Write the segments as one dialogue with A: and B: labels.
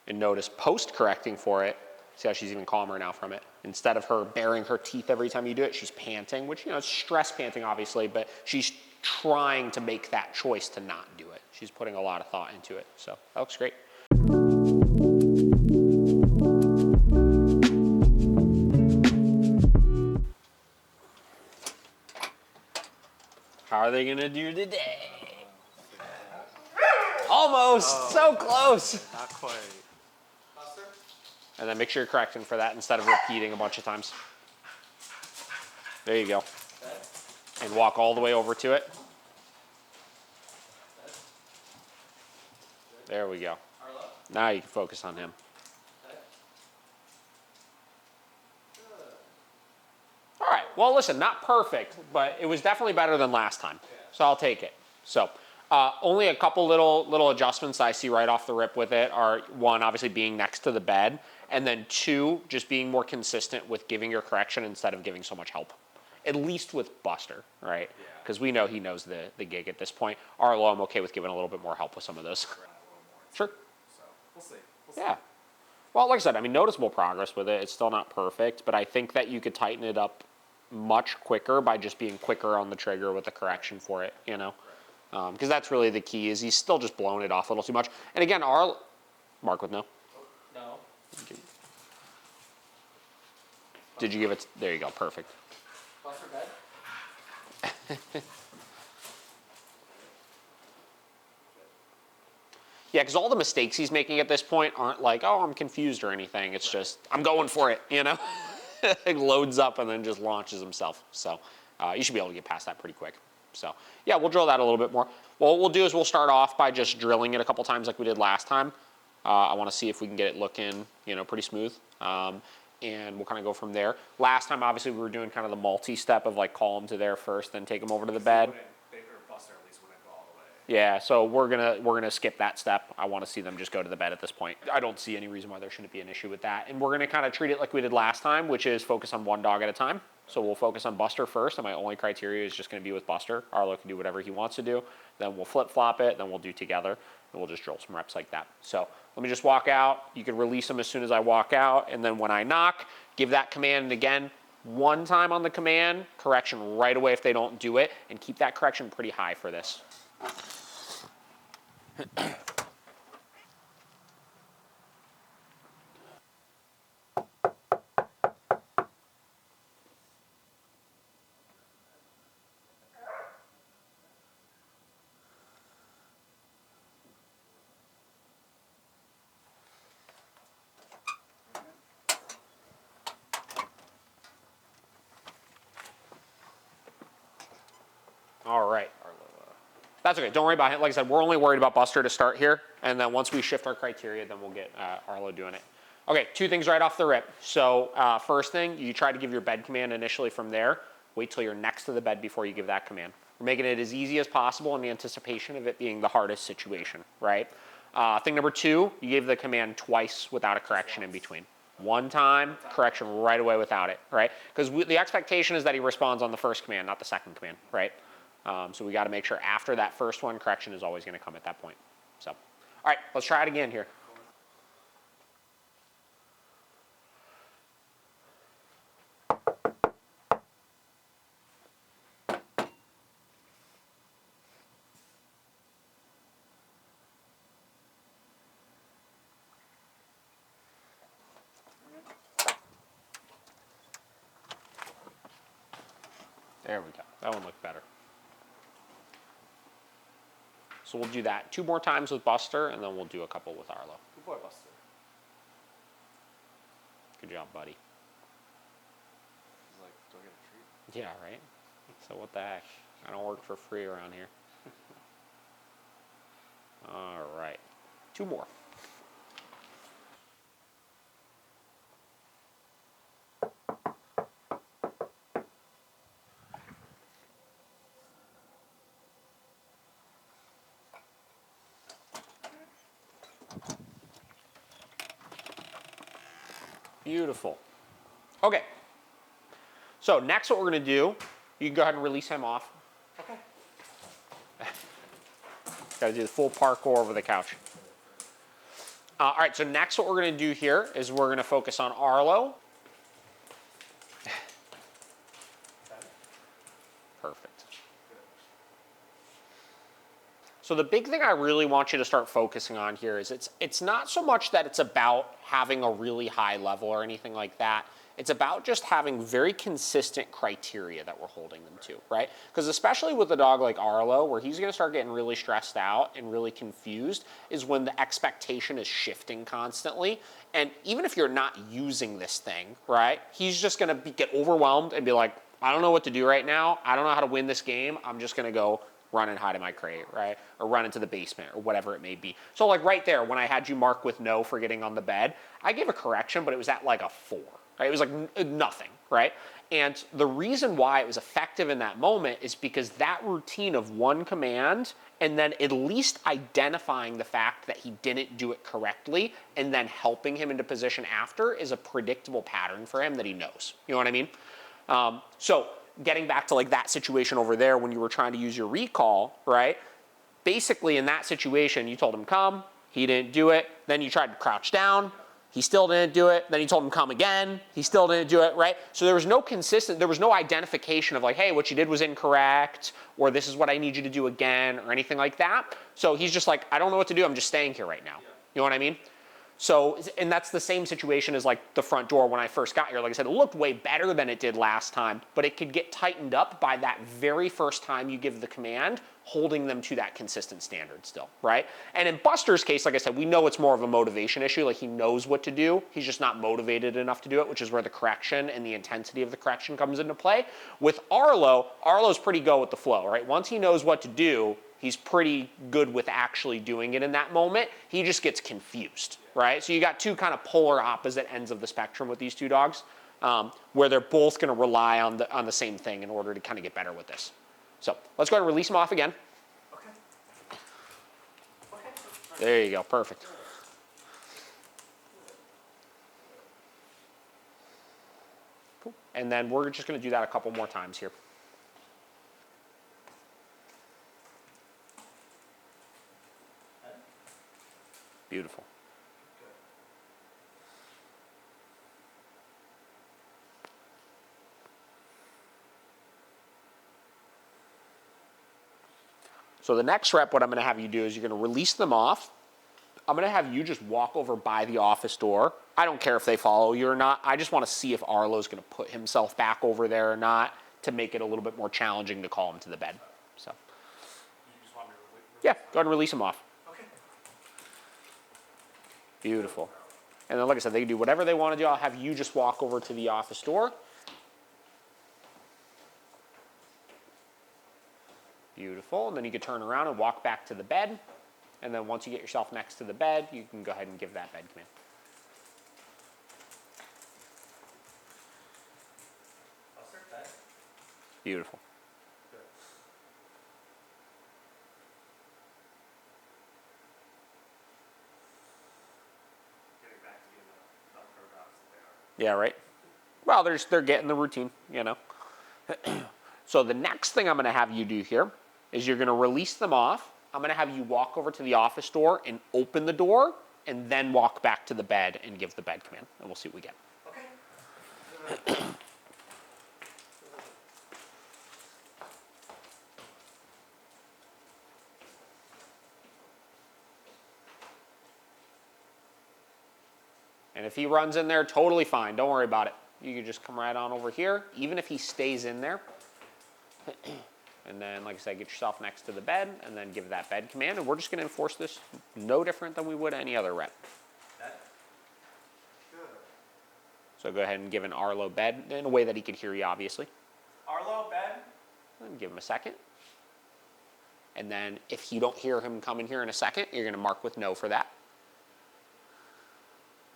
A: And notice post-correcting for it, see how she's even calmer now from it. Instead of her baring her teeth every time you do it, she's panting, which, you know, it's stress panting, obviously, but she's trying to make that choice to not do it. She's putting a lot of thought into it, so that looks great. How are they gonna do today? Almost, so close.
B: Not quite.
A: And then make sure you're correcting for that instead of repeating a bunch of times. There you go. And walk all the way over to it. There we go. Now you can focus on him. All right, well listen, not perfect, but it was definitely better than last time. So I'll take it. So only a couple little adjustments I see right off the rip with it are, one, obviously being next to the bed, and then two, just being more consistent with giving your correction instead of giving so much help. At least with Buster, right? Because we know he knows the gig at this point. Arlo, I'm okay with giving a little bit more help with some of those. Sure.
B: So we'll see.
A: Yeah. Well, like I said, I mean, noticeable progress with it. It's still not perfect, but I think that you could tighten it up much quicker by just being quicker on the trigger with the correction for it, you know? Because that's really the key, is he's still just blowing it off a little too much. And again, Mark with no?
B: No.
A: Did you give it, there you go, perfect.
B: Buster bed?
A: Yeah, because all the mistakes he's making at this point aren't like, oh, I'm confused or anything. It's just, I'm going for it, you know? It loads up and then just launches himself. So you should be able to get past that pretty quick. So yeah, we'll drill that a little bit more. Well, what we'll do is we'll start off by just drilling it a couple times like we did last time. I want to see if we can get it looking, you know, pretty smooth. And we'll kind of go from there. Last time, obviously, we were doing kind of the multi-step of like call him to there first, then take him over to the bed.
B: Buster at least wouldn't go all the way.
A: Yeah, so we're gonna skip that step. I want to see them just go to the bed at this point. I don't see any reason why there shouldn't be an issue with that. And we're gonna kind of treat it like we did last time, which is focus on one dog at a time. So we'll focus on Buster first, and my only criteria is just gonna be with Buster. Arlo can do whatever he wants to do. Then we'll flip-flop it, then we'll do together, and we'll just drill some reps like that. So let me just walk out. You can release them as soon as I walk out, and then when I knock, give that command, and again, one time on the command, correction right away if they don't do it, and keep that correction pretty high for this. All right. That's okay. Don't worry about it. Like I said, we're only worried about Buster to start here. And then once we shift our criteria, then we'll get Arlo doing it. Okay, two things right off the rip. So first thing, you try to give your bed command initially from there. Wait till you're next to the bed before you give that command. We're making it as easy as possible in the anticipation of it being the hardest situation, right? Thing number two, you gave the command twice without a correction in between. One time, correction right away without it, right? Because the expectation is that he responds on the first command, not the second command, right? So we got to make sure after that first one, correction is always going to come at that point. So, all right, let's try it again here. There we go. That one looked better. So we'll do that 2 more times with Buster, and then we'll do a couple with Arlo.
B: Good boy, Buster.
A: Good job, buddy.
B: He's like, do I get a treat?
A: Yeah, right? So what the heck? I don't work for free around here. All right. 2 more. Beautiful. Okay. So next what we're going to do, you can go ahead and release him off.
B: Okay.
A: Got to do the full parkour over the couch. All right, so next what we're gonna do here is we're gonna focus on Arlo. Perfect. So the big thing I really want you to start focusing on here is it's not so much that it's about having a really high level or anything like that. It's about just having very consistent criteria that we're holding them to, right? Because especially with a dog like Arlo, where he's gonna start getting really stressed out and really confused, is when the expectation is shifting constantly. And even if you're not using this thing, right, he's just gonna get overwhelmed and be like, I don't know what to do right now. I don't know how to win this game. I'm just gonna go run and hide in my crate, right? Or run into the basement or whatever it may be. So like right there, when I had you mark with no for getting on the bed, I gave a correction, but it was at like a 4, right? It was like nothing, right? And the reason why it was effective in that moment is because that routine of one command and then at least identifying the fact that he didn't do it correctly and then helping him into position after is a predictable pattern for him that he knows. You know what I mean? So getting back to like that situation over there when you were trying to use your recall, right? Basically in that situation, you told him come, he didn't do it. Then you tried to crouch down, he still didn't do it. Then you told him come again, he still didn't do it, right? So there was no identification of like, hey, what you did was incorrect, or this is what I need you to do again, or anything like that. So he's just like, I don't know what to do, I'm just staying here right now. You know what I mean? So, and that's the same situation as like the front door when I first got here. Like I said, it looked way better than it did last time, but it could get tightened up by that very first time you give the command, holding them to that consistent standard still, right? And in Buster's case, like I said, we know it's more of a motivation issue. Like he knows what to do. He's just not motivated enough to do it, which is where the correction and the intensity of the correction comes into play. With Arlo's pretty go with the flow, right? Once he knows what to do, he's pretty good with actually doing it in that moment. He just gets confused, right? So you got two kind of polar opposite ends of the spectrum with these two dogs, where they're both going to rely on the same thing in order to kind of get better with this. So let's go ahead and release them off again.
B: Okay.
A: There you go, perfect. Cool. And then we're just going to do that a couple more times here. Beautiful. So the next rep, what I'm going to have you do is you're going to release them off. I'm going to have you just walk over by the office door. I don't care if they follow you or not. I just want to see if Arlo's going to put himself back over there or not to make it a little bit more challenging to call him to the bed. So,
B: You just want me to release?
A: yeah, go ahead and release him off.
B: Okay.
A: Beautiful. And then, like I said, they can do whatever they want to do. I'll have you just walk over to the office door. Beautiful. And then you can turn around and walk back to the bed. And then once you get yourself next to the bed, you can go ahead and give that bed command.
B: Buster, bed.
A: Beautiful.
B: Good. Getting back to being the Velcro dogs that they are.
A: Yeah, right? Well, they're getting the routine, you know. So the next thing I'm going to have you do here is you're going to release them off. I'm going to have you walk over to the office door and open the door and then walk back to the bed and give the bed command. And we'll see what we get.
B: Okay.
A: And if he runs in there, totally fine. Don't worry about it. You can just come right on over here, even if he stays in there. And then, like I said, get yourself next to the bed and then give that bed command. And we're just going to enforce this no different than we would any other rep.
B: Bed. Good.
A: So go ahead and give an Arlo bed in a way that he could hear you, obviously.
B: Arlo, bed.
A: And give him a second. And then if you don't hear him come in here in a second, you're going to mark with no for that.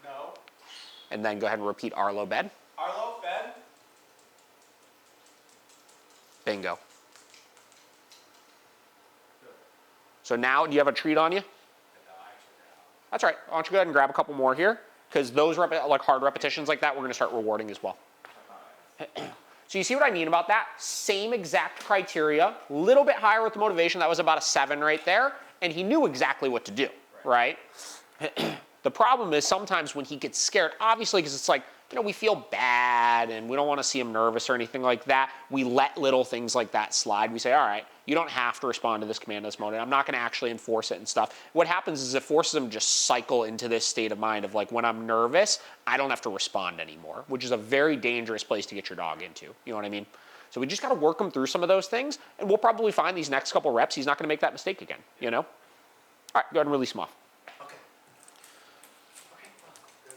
B: No.
A: And then go ahead and repeat Arlo bed.
B: Arlo, bed.
A: Bingo.
B: Good.
A: So now, do you have a treat on you?
B: No, actually, no.
A: That's all right. Why don't you go ahead and grab a couple more here? Because those like hard repetitions like that, we're going to start rewarding as well. So you see what I mean about that? Same exact criteria, a little bit higher with the motivation. That was about a 7 right there. And he knew exactly what to do, right? The problem is sometimes when he gets scared, obviously because it's like, we feel bad and we don't want to see him nervous or anything like that. We let little things like that slide. We say, all right, you don't have to respond to this command at this moment. I'm not going to actually enforce it and stuff. What happens is it forces him to just cycle into this state of mind of like, when I'm nervous, I don't have to respond anymore, which is a very dangerous place to get your dog into. You know what I mean? So we just got to work him through some of those things, and we'll probably find these next couple reps, he's not going to make that mistake again, All right, go ahead and release him off.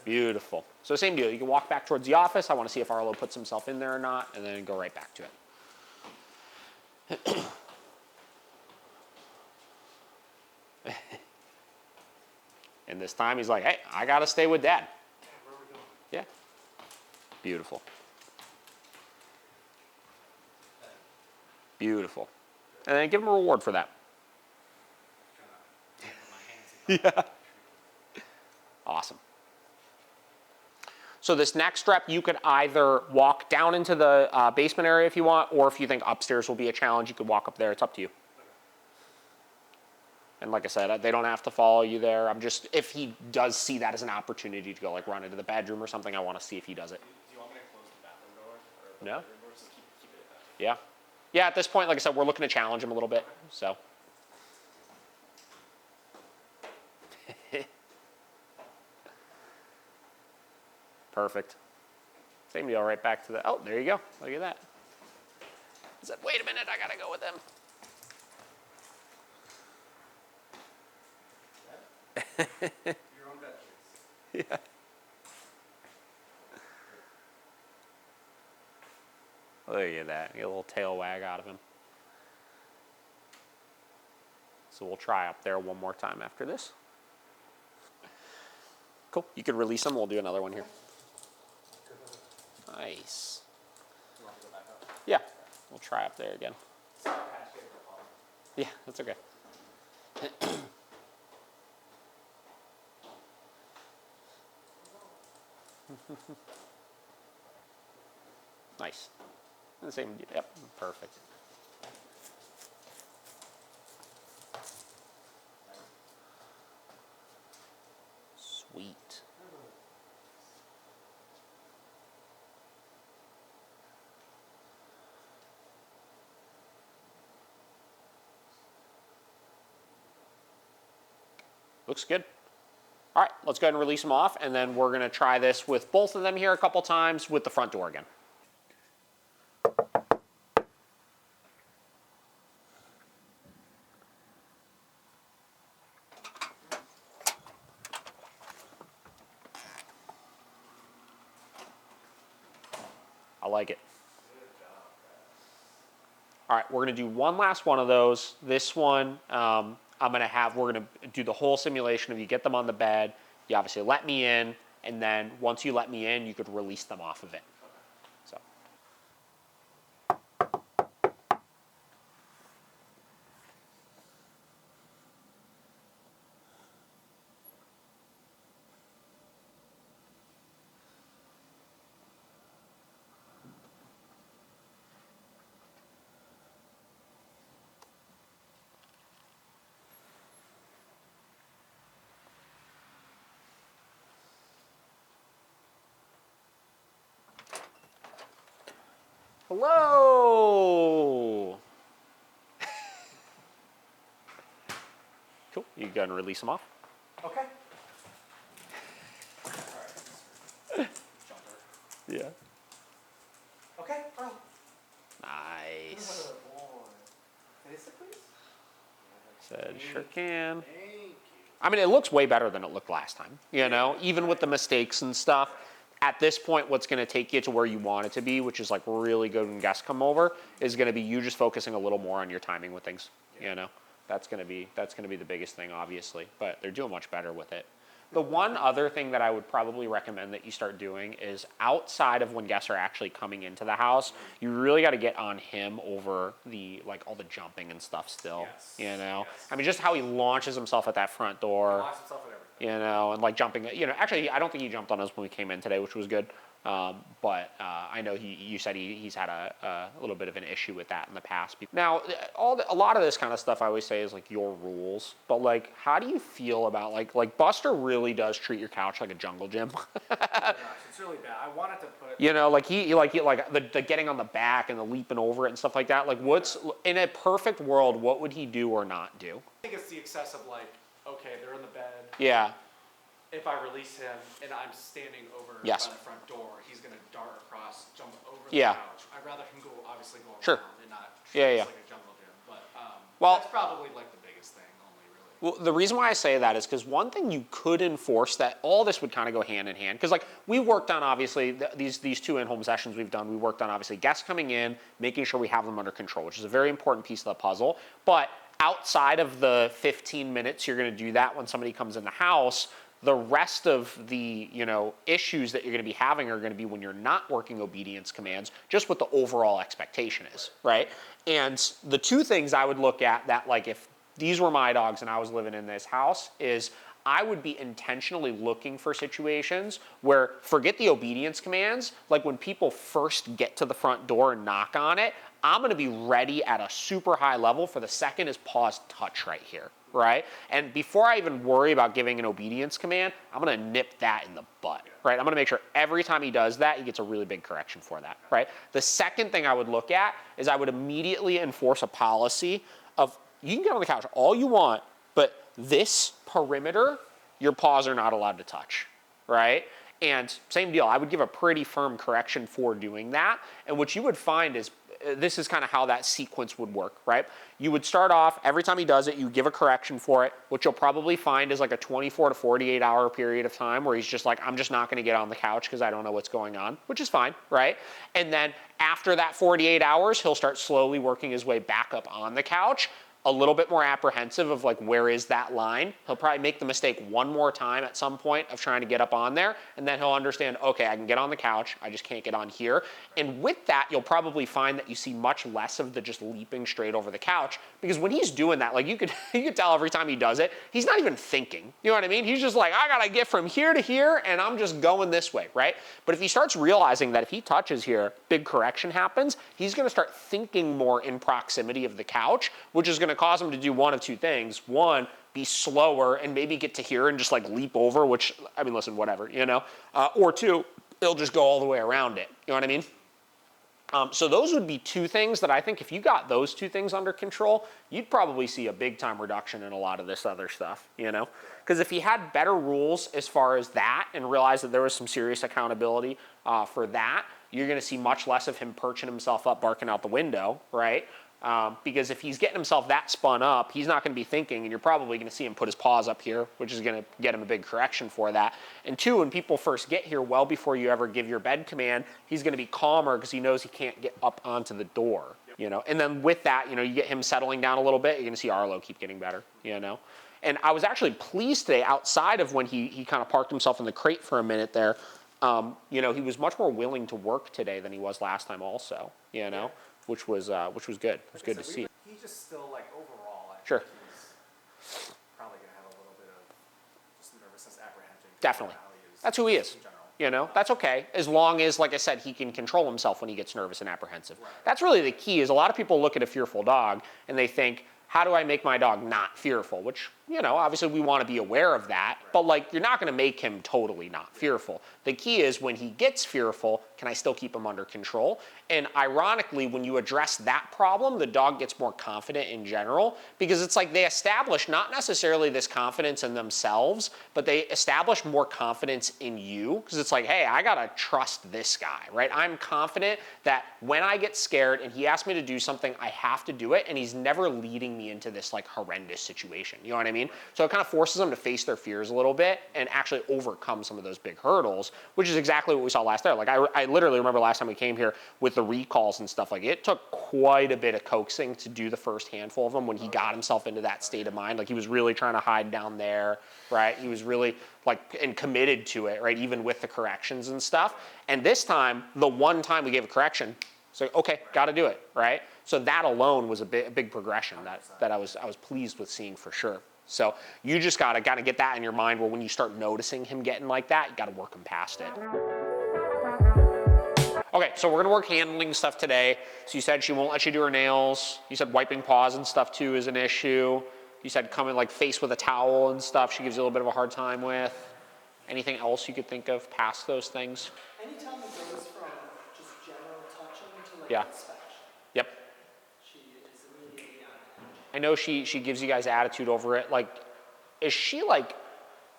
A: Beautiful. So same deal. You can walk back towards the office. I want to see if Arlo puts himself in there or not, and then go right back to it. And this time he's like, hey, I got to stay with Dad.
B: Where are we going?
A: Yeah. Beautiful. Beautiful. And then give him a reward for that. Yeah. Awesome. So this next rep, you could either walk down into the basement area if you want, or if you think upstairs will be a challenge, you could walk up there. It's up to you. And like I said, they don't have to follow you there. I'm just, if he does see that as an opportunity to go like run into the bedroom or something, I want to see if he does it.
B: Do you want me to close the bathroom door? Or
A: No.
B: bedroom door? Just keep it at that.
A: Yeah. Yeah, at this point, like I said, we're looking to challenge him a little bit, so. Perfect. Same deal, right back to the, oh, there you go. Look at that. I said, wait a minute, I gotta go with him.
B: Your own bed, please.
A: Yeah. Look at that. Get a little tail wag out of him. So we'll try up there one more time after this. Cool. You could release him. We'll do another one here. Nice.
B: You want to go back up?
A: Yeah. We'll try up there again.
B: Sorry, Pat, get the phone.
A: Yeah, that's okay. Nice. And the same, yep, perfect. Sweet. Looks good. All right, let's go ahead and release them off, and then we're gonna try this with both of them here a couple times with the front door again. I like it. All right, we're gonna do one last one of those. This one, we're gonna do the whole simulation of you get them on the bed, you obviously let me in, and then once you let me in, you could release them off of it. So. Hello. Cool. You go ahead and release them off.
B: Okay. Alright. Jumper.
A: Yeah.
B: Okay, Earl.
A: Nice.
B: Good boy. Taste it, please?
A: Said sure can.
B: Thank you.
A: I mean, it looks way better than it looked last time, even with the mistakes and stuff. At this point, what's going to take you to where you want it to be, which is like really good when guests come over, is going to be you just focusing a little more on your timing with things. That's going to be the biggest thing, obviously. But they're doing much better with it. The one other thing that I would probably recommend that you start doing is outside of when guests are actually coming into the house, you really got to get on him over the all the jumping and stuff still.
B: Yes.
A: I mean, just how he launches himself at that front door.
B: Locks himself and everything.
A: you know, and like jumping, you know, actually, I don't think he jumped on us when we came in today, which was good. But I know you said he's had a little bit of an issue with that in the past. Now, a lot of this kind of stuff I always say is like your rules, but like, how do you feel about like Buster really does treat your couch like a jungle gym?
B: Oh my gosh, it's really bad. I wanted to put.
A: You know, like he the getting on the back and the leaping over it and stuff like that. Like, what's in a perfect world, what would he do or not do?
B: I think it's the excess of like, okay, they're in the bed.
A: Yeah.
B: If I release him and I'm standing over
A: Yes.
B: by the front door, he's gonna dart across, jump over
A: Yeah.
B: the couch. I'd rather him go obviously go
A: Sure.
B: around and not
A: Yeah,
B: treat
A: yeah.
B: us like a jungle gym. But
A: Well-
B: that's probably like the biggest thing, only really.
A: Well, the reason why I say that is because one thing you could enforce that all this would kind of go hand in hand. Because like we worked on obviously these two in-home sessions we've done. We worked on obviously guests coming in, making sure we have them under control, which is a very important piece of the puzzle. But outside of the 15 minutes you're going to do that when somebody comes in the house, the rest of the, you know, issues that you're going to be having are going to be when you're not working obedience commands, just what the overall expectation is, right? And the two things I would look at that, like if these were my dogs and I was living in this house, is I would be intentionally looking for situations where, forget the obedience commands, like when people first get to the front door and knock on it, I'm going to be ready at a super high level for the second is pause touch right here, right? And before I even worry about giving an obedience command, I'm going to nip that in the butt, right? I'm going to make sure every time he does that, he gets a really big correction for that, right? The second thing I would look at is I would immediately enforce a policy of, you can get on the couch all you want, but this perimeter, your paws are not allowed to touch, right? And same deal, I would give a pretty firm correction for doing that. And what you would find is, this is kind of how that sequence would work, right? You would start off, every time he does it, you give a correction for it. What you'll probably find is like a 24 to 48 hour period of time where he's just like, I'm just not going to get on the couch because I don't know what's going on, which is fine, right? And then after that 48 hours, he'll start slowly working his way back up on the couch, a little bit more apprehensive of like, where is that line? He'll probably make the mistake one more time at some point of trying to get up on there, and then he'll understand, okay, I can get on the couch, I just can't get on here. And with that, you'll probably find that you see much less of the just leaping straight over the couch, because when he's doing that, like you could tell every time he does it, he's not even thinking, you know what I mean? He's just like, I gotta get from here to here, and I'm just going this way, right? But if he starts realizing that if he touches here, big correction happens, he's gonna start thinking more in proximity of the couch, which is gonna cause him to do one of two things. One, be slower and maybe get to here and just like leap over, which, I mean, listen, whatever, you know? Or two, it'll just go all the way around it, you know what I mean? So those would be two things that I think if you got those two things under control, you'd probably see a big time reduction in a lot of this other stuff, you know? Because if he had better rules as far as that and realized that there was some serious accountability for that, you're gonna see much less of him perching himself up, barking out the window, right? Because if he's getting himself that spun up, he's not going to be thinking, and you're probably going to see him put his paws up here, which is going to get him a big correction for that. And two, when people first get here, well before you ever give your bed command, he's going to be calmer because he knows he can't get up onto the door, you know. And then with that, you know, you get him settling down a little bit, you're going to see Arlo keep getting better, you know. And I was actually pleased today, outside of when he kind of parked himself in the crate for a minute there, you know, he was much more willing to work today than he was last time also, you know. Which was good. It was good to see.
B: He just still, like, overall, I
A: Sure.
B: think he's probably going to have a little bit of just nervousness, apprehension.
A: Definitely.
B: How he is
A: That's who he is.
B: in general.
A: You know, that's okay. As long as, like I said, he can control himself when he gets nervous and apprehensive.
B: Right.
A: That's really the key. Is a lot of people look at a fearful dog and they think, how do I make my dog not fearful? Which, you know, obviously we want to be aware of that, but like you're not going to make him totally not fearful. The key is when he gets fearful, can I still keep him under control? And ironically, when you address that problem, the dog gets more confident in general, because it's like they establish not necessarily this confidence in themselves, but they establish more confidence in you, because it's like, hey, I got to trust this guy, right? I'm confident that when I get scared and he asks me to do something, I have to do it, and he's never leading me into this like horrendous situation. You know what I mean? So it kind of forces them to face their fears a little bit and actually overcome some of those big hurdles, which is exactly what we saw last there. Like I literally remember last time we came here with the recalls and stuff, like it took quite a bit of coaxing to do the first handful of them when he got himself into that state of mind. Like he was really trying to hide down there, right? He was really like and committed to it, right? Even with the corrections and stuff. And this time, the one time we gave a correction, so okay, got to do it, right? So that alone was a big progression that I was pleased with seeing for sure. So you just gotta get that in your mind where when you start noticing him getting like that, you gotta work him past it. Okay, so we're gonna work handling stuff today. So you said she won't let you do her nails. You said wiping paws and stuff too is an issue. You said coming like face with a towel and stuff she gives you a little bit of a hard time with. Anything else you could think of past those things?
B: Anytime it goes from just general touching to like
A: Yeah.
B: inspection,
A: Yep.
B: she is immediately on edge.
A: I know she gives you guys attitude over it. Like, is she like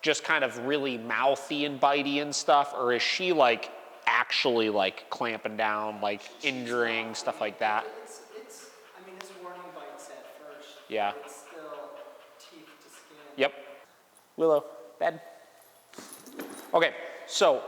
A: just kind of really mouthy and bitey and stuff, or is she like actually like clamping down, like injuring, stuff like that?
B: It's I mean, it's warning bites at first.
A: Yeah.
B: But it's still teeth to skin.
A: Yep. Willow, bed. Okay, so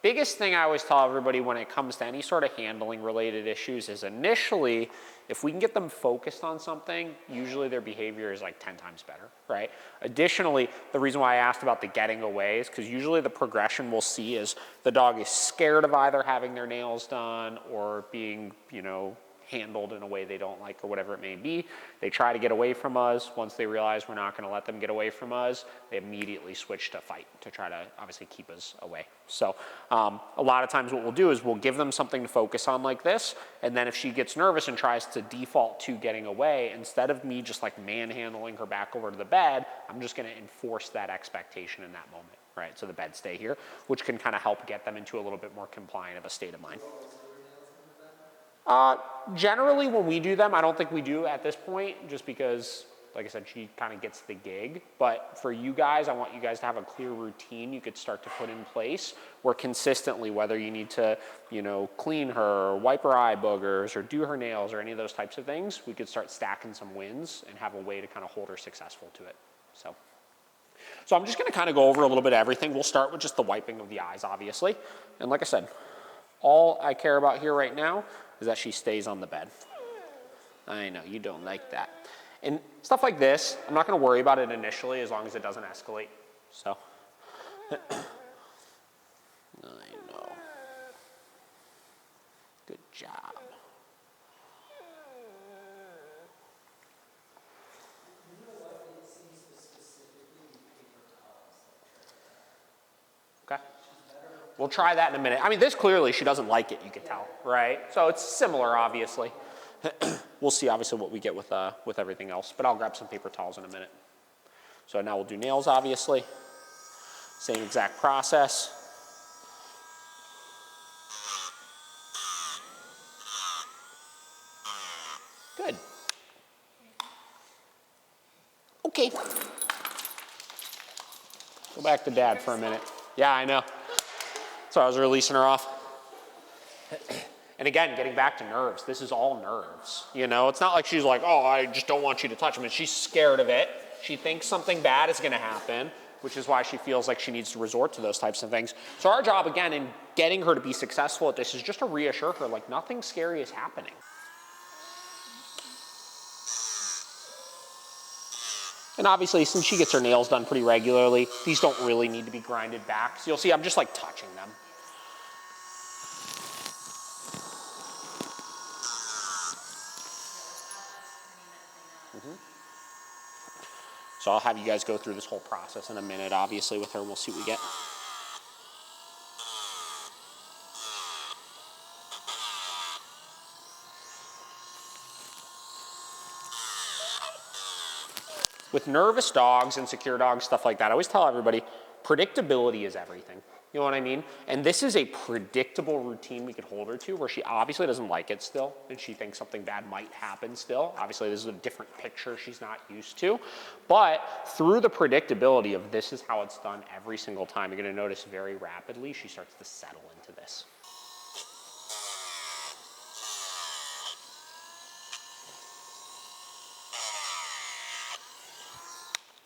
A: biggest thing I always tell everybody when it comes to any sort of handling related issues is initially, if we can get them focused on something, usually their behavior is like 10 times better, right? Additionally, the reason why I asked about the getting away is because usually the progression we'll see is the dog is scared of either having their nails done or being, you know, handled in a way they don't like or whatever it may be. They try to get away from us. Once they realize we're not going to let them get away from us, they immediately switch to fight to try to obviously keep us away. So a lot of times what we'll do is we'll give them something to focus on like this, and then if she gets nervous and tries to default to getting away, instead of me just like manhandling her back over to the bed, I'm just going to enforce that expectation in that moment, right? So the bed stay here, which can kind of help get them into a little bit more compliant of a state of mind. Generally when we do them, I don't think we do at this point, just because, like I said, she kind of gets the gig. But for you guys, I want you guys to have a clear routine you could start to put in place where consistently, whether you need to, you know, clean her or wipe her eye boogers or do her nails or any of those types of things, we could start stacking some wins and have a way to kind of hold her successful to it. So I'm just going to kind of go over a little bit of everything. We'll start with just the wiping of the eyes, obviously. And like I said, all I care about here right now is that she stays on the bed. I know, you don't like that. And stuff like this, I'm not going to worry about it initially as long as it doesn't escalate. So, I know. Good job. Okay. We'll try that in a minute. I mean, this clearly, she doesn't like it, you can tell, right? So it's similar, obviously. We'll see, obviously, what we get with everything else, but I'll grab some paper towels in a minute. So now we'll do nails, obviously. Same exact process. Good. Okay. Go back to Dad for a minute. Yeah, I know. So I was releasing her off. And again, getting back to nerves, this is all nerves. You know, it's not like she's like, oh, I just don't want you to touch him. And she's scared of it. She thinks something bad is going to happen, which is why she feels like she needs to resort to those types of things. So our job, again, in getting her to be successful at this is just to reassure her, like, nothing scary is happening. And obviously, since she gets her nails done pretty regularly, these don't really need to be grinded back. So you'll see I'm just like touching them. So I'll have you guys go through this whole process in a minute, obviously, with her. We'll see what we get. With nervous dogs, insecure dogs, stuff like that, I always tell everybody, predictability is everything. You know what I mean? And this is a predictable routine we could hold her to where she obviously doesn't like it still and she thinks something bad might happen still. Obviously, this is a different picture she's not used to. But through the predictability of this is how it's done every single time, you're going to notice very rapidly she starts to settle into this.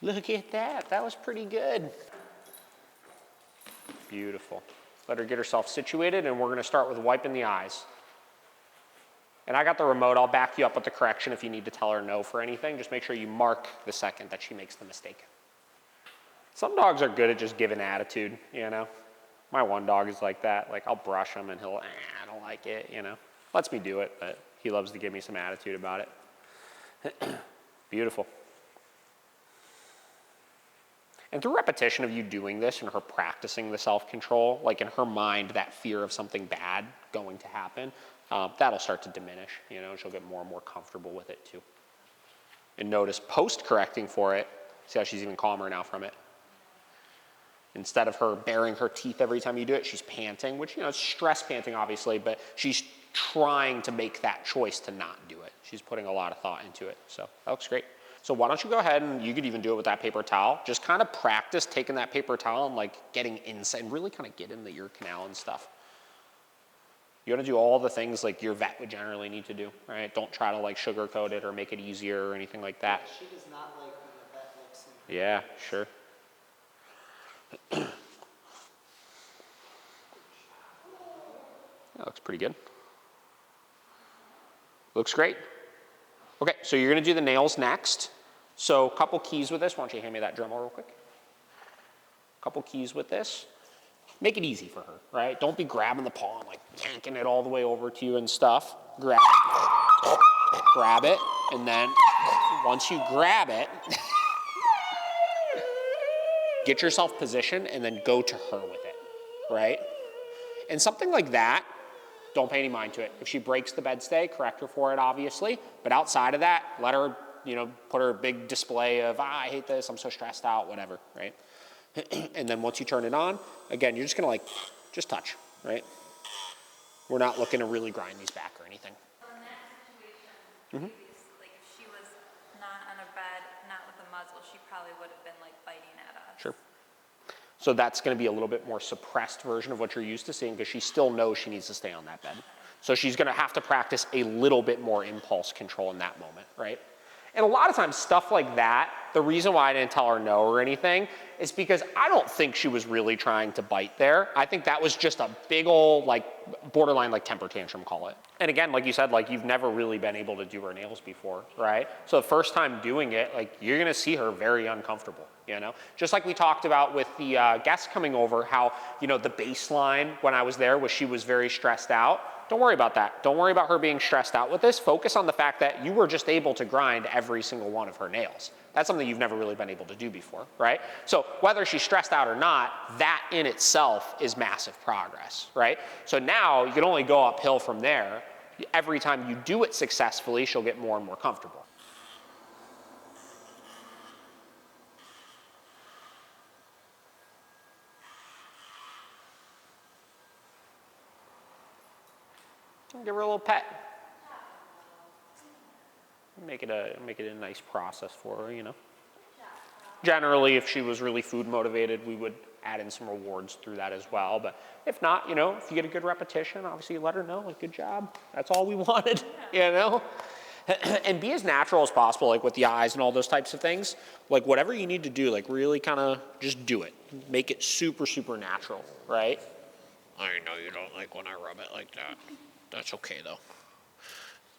A: Look at that. That was pretty good. Beautiful. Let her get herself situated, and we're going to start with wiping the eyes. And I got the remote. I'll back you up with the correction if you need to tell her no for anything. Just make sure you mark the second that she makes the mistake. Some dogs are good at just giving attitude, you know. My one dog is like that. Like, I'll brush him, and he'll, I don't like it, you know. Lets me do it, but he loves to give me some attitude about it. Beautiful. And through repetition of you doing this and her practicing the self-control, like in her mind, that fear of something bad going to happen, that'll start to diminish, you know, and she'll get more and more comfortable with it too. And notice post-correcting for it, see how she's even calmer now from it. Instead of her baring her teeth every time you do it, she's panting, which, you know, it's stress panting obviously, but she's trying to make that choice to not do it. She's putting a lot of thought into it, so that looks great. So why don't you go ahead and you could even do it with that paper towel. Just kind of practice taking that paper towel and like getting inside and really kind of get in the ear canal and stuff. You want to do all the things like your vet would generally need to do, right? Don't try to like sugarcoat it or make it easier or anything like that.
C: She does not like when the vet looks in her.
A: Yeah, sure. That looks pretty good. Looks great. Okay, so you're gonna do the nails next. So a couple keys with this. Why don't you hand me that Dremel real quick? A couple keys with this. Make it easy for her, right? Don't be grabbing the paw and like yanking it all the way over to you and stuff. Grab it, and then once you grab it, get yourself positioned and then go to her with it, right? And something like that, don't pay any mind to it. If she breaks the bed stay, correct her for it, obviously. But outside of that, let her, you know, put her big display of, I hate this, I'm so stressed out, whatever, right? And then once you turn it on, again, you're just gonna like, just touch, right? We're not looking to really grind these back or anything.
D: Well, in that situation, like if she was not on a bed, not with a muzzle, she probably would have been like biting at us.
A: Sure. So that's going to be a little bit more suppressed version of what you're used to seeing because she still knows she needs to stay on that bed. So she's going to have to practice a little bit more impulse control in that moment, right? And a lot of times stuff like that, the reason why I didn't tell her no or anything is because I don't think she was really trying to bite there. I think that was just a big old like borderline like temper tantrum, call it. And again, like you said, like you've never really been able to do her nails before, right? So the first time doing it, like you're gonna see her very uncomfortable, you know? Just like we talked about with the guests coming over, how, you know, the baseline when I was there was she was very stressed out. Don't worry about that. Don't worry about her being stressed out with this. Focus on the fact that you were just able to grind every single one of her nails. That's something you've never really been able to do before, right? So whether she's stressed out or not, that in itself is massive progress, right? So now you can only go uphill from there. Every time you do it successfully, she'll get more and more comfortable. Give her a little pet. Make it a nice process for her, you know. Generally, if she was really food motivated, we would add in some rewards through that as well. But if not, you know, if you get a good repetition, obviously you let her know, like, good job. That's all we wanted, you know. And be as natural as possible, like with the eyes and all those types of things. Like whatever you need to do, like really kind of just do it. Make it super, super natural, right? I know you don't like when I rub it like that. That's okay though.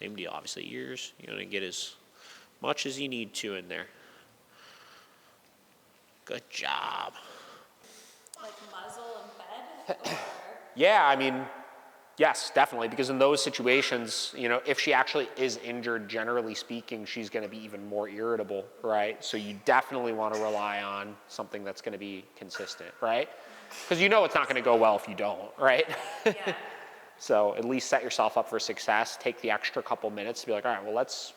A: Same deal, obviously ears, you're gonna get as much as you need to in there. Good job.
D: Like muzzle and bed? Or...
A: Yeah, I mean, yes, definitely, because in those situations, you know, if she actually is injured, generally speaking, she's gonna be even more irritable, right? So you definitely wanna rely on something that's gonna be consistent, right? Because you know it's not gonna go well if you don't, right?
D: Yeah.
A: So at least set yourself up for success. Take the extra couple minutes to be like, all right, well, let's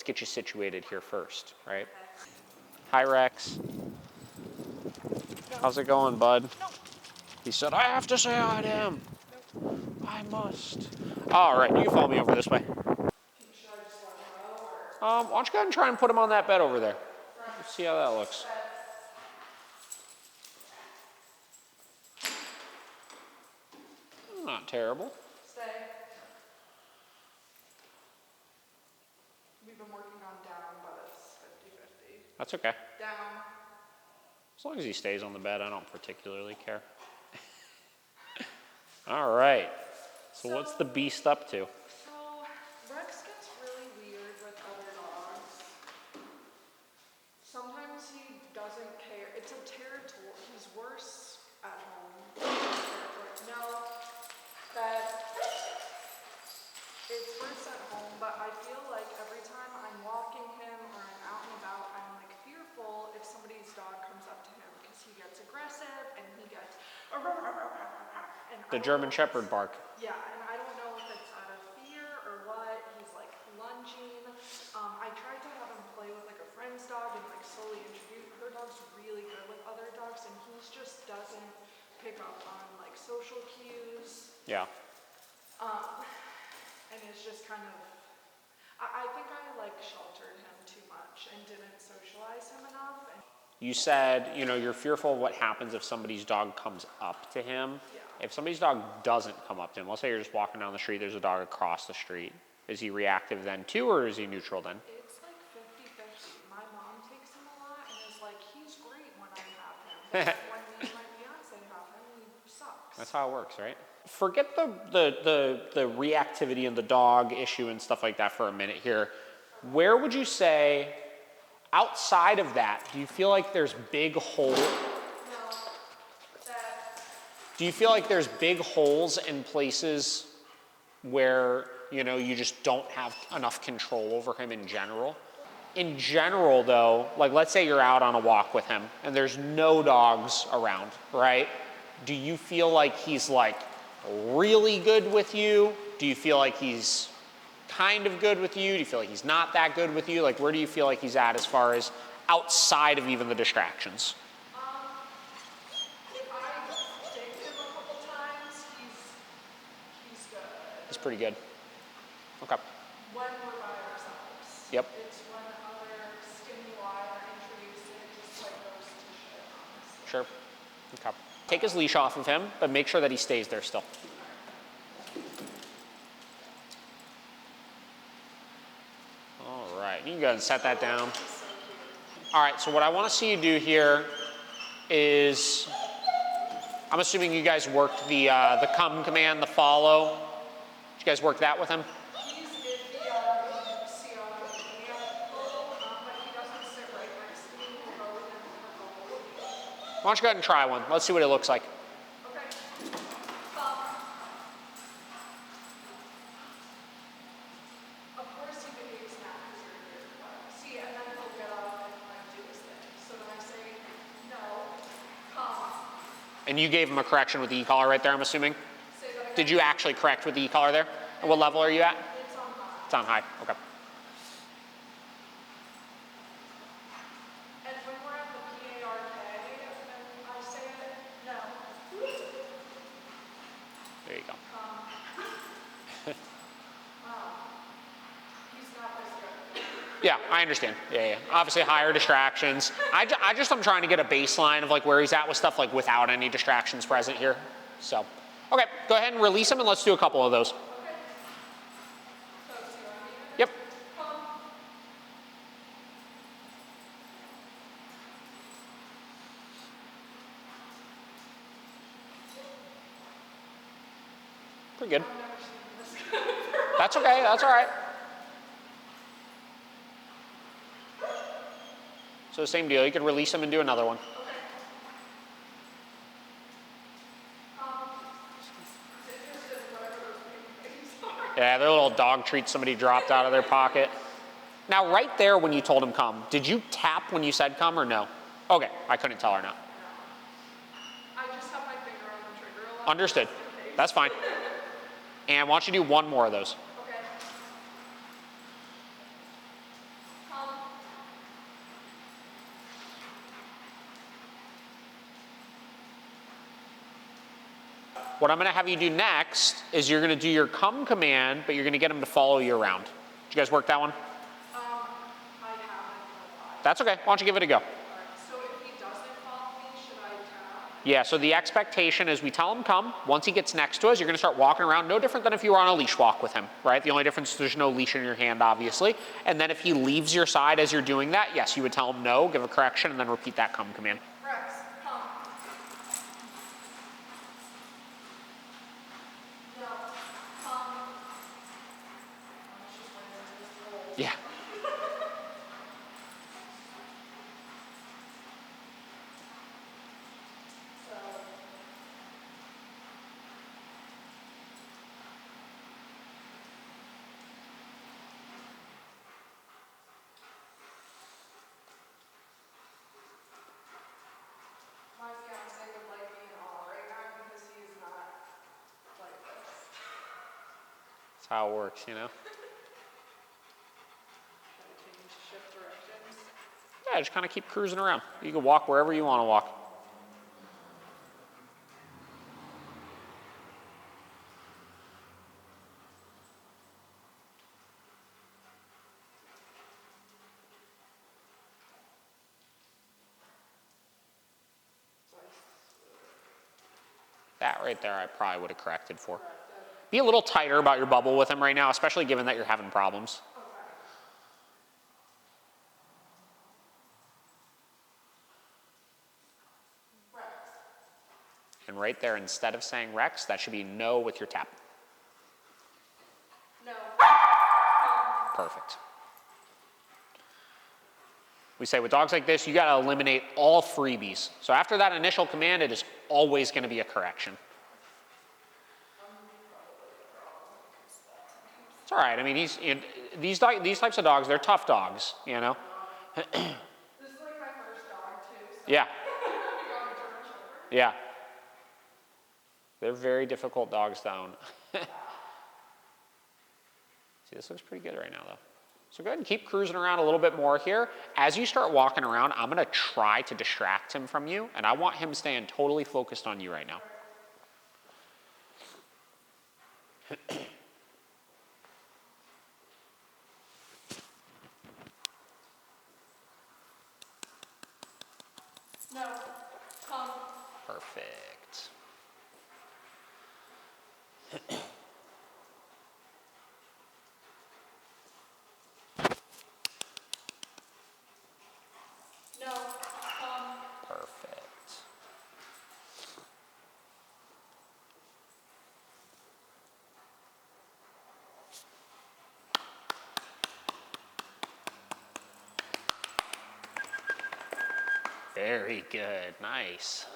A: get you situated here first, right?
D: Okay.
A: Hi, Rex. How's it going, bud? He said, I have to say hi to him. I must. All right, you can follow me over this way. Why don't you go ahead and try and put him on that bed over there? Let's see how that looks. Not terrible.
E: Stay. We've been working on down, but it's 50-50.
A: That's okay.
E: Down.
A: As long as he stays on the bed, I don't particularly care. All right. So what's the beast up to?
E: So Rex gets really weird with other dogs. Sometimes he doesn't care. It's a territory. He's worse at home. No, that it's worse at home, but I feel like every time I'm walking him or I'm out and about, I'm like fearful if somebody's dog
A: The German Shepherd bark.
E: Yeah, and I don't know if it's out of fear or what. He's like lunging. I tried to have him play with like a friend's dog and like slowly introduce. Her dog's really good with other dogs, and he just doesn't pick up on like social cues.
A: Yeah.
E: And it's just kind of. I think I like sheltered him too much and didn't socialize him enough. And
A: You said, you know, you're fearful of what happens if somebody's dog comes up to him.
E: Yeah.
A: If somebody's dog doesn't come up to him, let's say you're just walking down the street, there's a dog across the street. Is he reactive then too, or is he neutral then?
E: it's like 50-50. My mom takes him a lot and is like, he's great when I have him. But when me and my fiance have him, he sucks.
A: That's how it works, right? Forget the reactivity and the dog issue and stuff like that for a minute here. Where would you say, outside of that, do you feel like there's big holes? Do you feel like there's big holes in places where, you know, you just don't have enough control over him in general? In general, though, like let's say you're out on a walk with him and there's no dogs around, right? Do you feel like he's like really good with you? Do you feel like he's kind of good with you? Do you feel like he's not that good with you? Like where do you feel like he's at as far as outside of even the distractions?
E: If I date him a couple times, he's good.
A: He's pretty good. Okay.
E: When we're by ourselves.
A: Yep.
E: It's when other stimuli are introduced and it just like goes to shit, honestly.
A: Sure. Okay. Take his leash off of him, but make sure that he stays there still. All right, you can go ahead and set that down. All right, so what I want to see you do here is, I'm assuming you guys worked the come command, the follow. Did you guys work that with him?
E: He's iffy on see on the video, but he doesn't sit right next to me. He'll go within a couple.
A: Why don't you go ahead and try one? Let's see what it looks like.
E: Okay. Of course he behaves now because you're here. See, and then he'll get up and like do his thing. So then I say, no, come.
A: And you gave him a correction with the e-collar right there, I'm assuming?
E: Say that again.
A: Did you actually correct with the e-collar there? And what level are you at?
E: It's on high.
A: It's on high, okay.
E: And when we're at the PARK and I say it, no.
A: There you go.
E: He's not this good.
A: Yeah, I understand. Yeah. Obviously higher distractions. I'm trying to get a baseline of like where he's at with stuff like without any distractions present here. So, okay, go ahead and release him and let's do a couple of those.
E: Okay. So see what I mean?
A: Yep.
E: Come.
A: Pretty good.
E: I've never seen this.
A: That's okay, that's all right. So same deal, you could release him and do another one. Yeah, their little dog treat somebody dropped out of their pocket. Now, right there when you told him come, did you tap when you said come or no? Okay, I couldn't tell her now.
E: I just have my finger on the trigger a lot.
A: Understood. That's fine. And why don't you do one more of those?
E: Okay. Come.
A: What I'm going to have you do next is you're going to do your come command, but you're going to get him to follow you around. Did you guys work that one?
E: I haven't, but
A: That's okay. Why don't you give it a go?
E: alright. So if he doesn't follow me, should I tap?
A: Yeah, so the expectation is we tell him come. Once he gets next to us, you're going to start walking around, no different than if you were on a leash walk with him, right? The only difference is there's no leash in your hand, obviously. And then if he leaves your side as you're doing that, yes, you would tell him no, give a correction, and then repeat that come command.
E: Rex, come. No, come. Let's just wait until this rolls.
A: Yeah.
E: So. My fiance would like me in all right now because he is not
A: how it works, you know?
E: Change, shift directions.
A: Yeah, just kind of keep cruising around. You can walk wherever you want to walk. That right there I probably would have corrected for. Be a little tighter about your bubble with him right now, especially given that you're having problems. And right there, instead of saying Rex, that should be no with your tap.
E: No.
A: Perfect. We say with dogs like this, you got to eliminate all freebies. So after that initial command, it is always going to be a correction. It's all right. I mean, these types of dogs, they're tough dogs, you know?
E: This is like my first dog too, so
A: Yeah,
E: I got a German Shepherd.
A: yeah. They're very difficult dogs to own. See, this looks pretty good right now, though. So go ahead and keep cruising around a little bit more here. As you start walking around, I'm going to try to distract him from you, and I want him staying totally focused on you right now.
E: No. Come.
A: Perfect.
E: No. Come.
A: Perfect. Very good. Nice.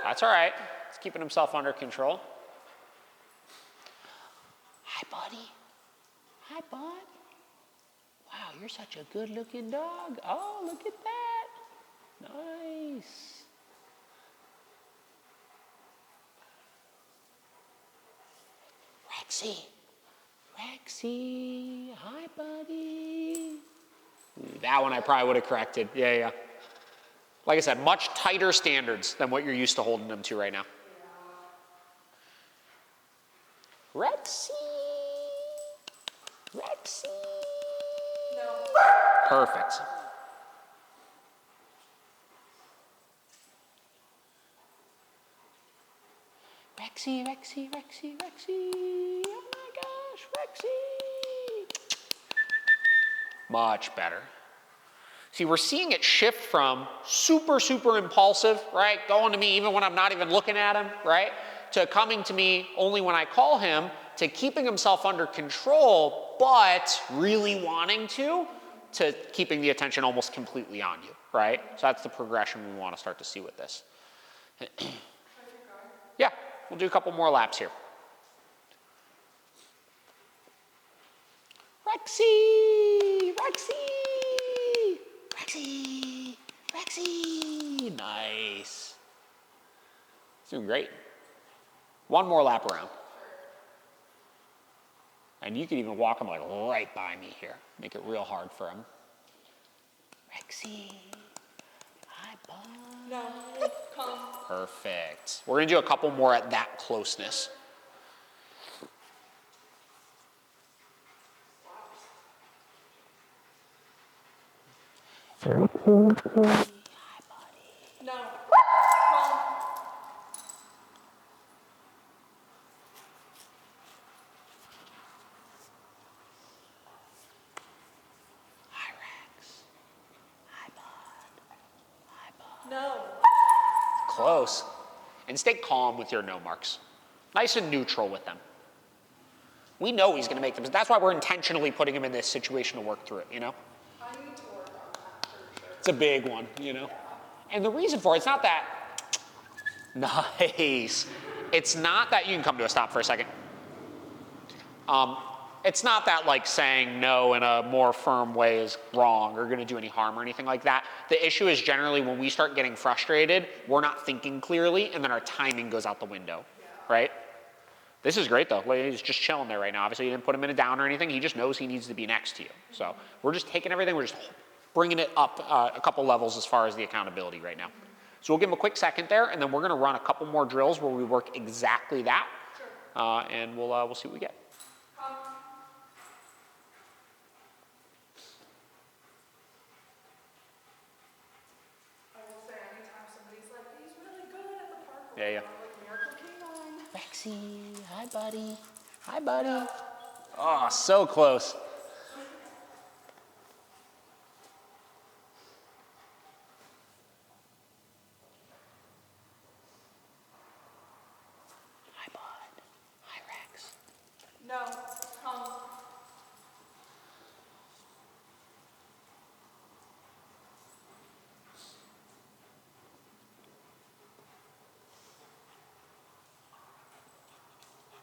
A: That's all right. He's keeping himself under control. Hi, buddy. Hi, bud. Wow, you're such a good-looking dog. Oh, look at that. Nice. Rexy. Rexy. Hi, buddy. That one I probably would have corrected. Yeah, yeah. Like I said, much tighter standards than what you're used to holding them to right now. Rexy. Rexy.
E: No.
A: Perfect. Rexy, Rexy, Rexy, Rexy. Oh my gosh, Rexy. Much better. See, we're seeing it shift from super, super impulsive, right? Going to me even when I'm not even looking at him, right? To coming to me only when I call him, to keeping himself under control, but really wanting to keeping the attention almost completely on you, right? So that's the progression we want to start to see with this. Yeah, we'll do a couple more laps here. Rexy! Rexy! Rexy! Rexy! Nice. He's doing great. One more lap around. And you could even walk him like right by me here. Make it real hard for him. Rexy. Hi, bud.
E: No. Come.
A: Perfect. We're going to do a couple more at that closeness. Hi, buddy.
E: No. Come.
A: Hi, Rex. Hi, bud. Hi, bud.
E: No.
A: Close. And stay calm with your no marks. Nice and neutral with them. We know he's going to make them. That's why we're intentionally putting him in this situation to work through it, you know?
E: I need to work on that for sure.
A: It's a big one, you know? And the reason for it's not that, nice. It's not that, you can come to a stop for a second. It's not that like saying no in a more firm way is wrong or going to do any harm or anything like that. The issue is generally when we start getting frustrated, we're not thinking clearly and then our timing goes out the window, right? This is great though. Like, he's just chilling there right now. Obviously, you didn't put him in a down or anything. He just knows he needs to be next to you. So we're just taking everything. We're just bringing it up a couple levels as far as the accountability right now. So we'll give him a quick second there, and then we're going to run a couple more drills where we work exactly that, and we'll see what we get.
E: I will say, anytime somebody's like, he's really good at the parkour,
A: Yeah, yeah.
E: I'm like, Miracle Canine.
A: Rexy, hi buddy. Hi buddy. Oh, so close. Hi bud. Hi Rex.
E: No, come.